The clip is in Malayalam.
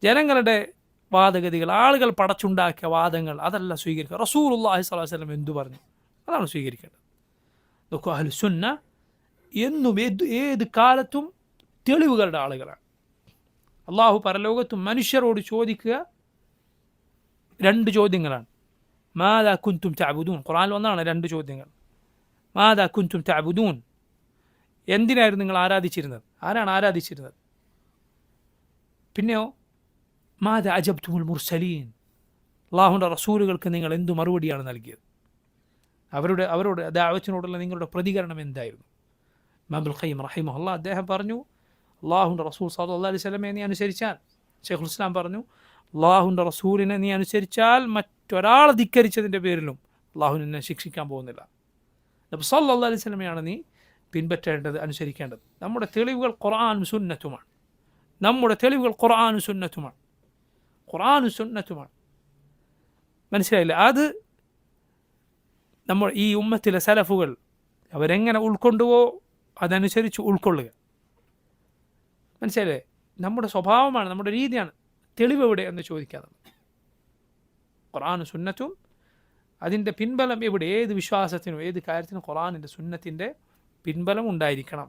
ജനങ്ങളുടെ വാദഗതികൾ, ആളുകൾ പടച്ചുണ്ടാക്കിയ വാദങ്ങൾ, അതല്ല സ്വീകരിക്കുക. റസൂലുള്ളാഹി സ്വല്ലല്ലാഹു അലൈഹി വസല്ലം എന്തു പറഞ്ഞു അതാണ് സ്വീകരിക്കേണ്ടത്. നോക്കൂ, അഹ്ലുസുന്ന എന്നും ഏത് കാലത്തും തെളിവുകളുടെ ആളുകളാണ്. അള്ളാഹു പരലോകത്തും മനുഷ്യരോട് ചോദിക്കുക 2 ചോദ്യങ്ങളാണ്. മാദാ കുൻതും തഅബുദൂൻ, ഖുർആനിൽ വന്നതാണ് 2 ചോദ്യങ്ങൾ. മാദാ കുൻതും തഅബുദൂൻ, എന്തിനായിരുന്നു നിങ്ങൾ ആരാധിച്ചിരുന്നത്, ആരാണ് ആരാധിച്ചിരുന്നത്? പിന്നെയോ മാദാ അജബ്തുമുൽ മുർസലീൻ, അള്ളാഹുവിൻ്റെ റസൂലുകൾക്ക് നിങ്ങൾ എന്തു മറുപടിയാണ് നൽകിയത്, അവരുടെ ദഅവത്തിനോടുള്ള നിങ്ങളുടെ പ്രതികരണം എന്തായിരുന്നു? ഇമാം ഇബ്നുൽ ഖയ്യിം റഹിമഹുല്ലാഹ് അദ്ദേഹം പറഞ്ഞു, അള്ളാഹുവിൻ്റെ റസൂൽ സ്വല്ലല്ലാഹു അലൈഹി വസല്ലമയെ നീ അനുസരിച്ചാൽ, ശൈഖുൽ ഇസ്ലാം പറഞ്ഞു, അള്ളാഹുവിൻ്റെ റസൂലിനെ നീ അനുസരിച്ചാൽ മറ്റൊരാളെ ധിക്കരിച്ചതിൻ്റെ പേരിലും അള്ളാഹു നിന്നെ ശിക്ഷിക്കാൻ പോകുന്നില്ല. നബി സല്ലല്ലാഹു അലൈഹി വസല്ലമയാണ് നീ പിൻപറ്റേണ്ടത്, അനുസരിക്കേണ്ടത്. നമ്മുടെ തെളിവുകൾ ഖുർആനും സുന്നത്തുമാണ്. നമ്മുടെ തെളിവുകൾ ഖുർആനും സുന്നത്തുമാണ്. ഖുർആനും സുന്നത്തുമാണ്. മനസ്സിലായില്ല? അത് നമ്മൾ ഈ ഉമ്മത്തിലെ സലഫുകൾ അവരെങ്ങനെ ഉൾക്കൊണ്ടുവോ അതനുസരിച്ച് ഉൾക്കൊള്ളുക. മനസ്സിലായില്ലേ? നമ്മുടെ സ്വഭാവമാണ്, നമ്മുടെ രീതിയാണ്. തെളിവ് എവിടെ എന്ന് ചോദിക്കാതെ ഖുർആനും സുന്നത്തും അതിൻ്റെ പിൻബലം എവിടെ? ഏത് വിശ്വാസത്തിനും ഏത് കാര്യത്തിനും ഖുർആനിൻ്റെ സുന്നത്തിൻ്റെ പിൻബലം ഉണ്ടായിരിക്കണം.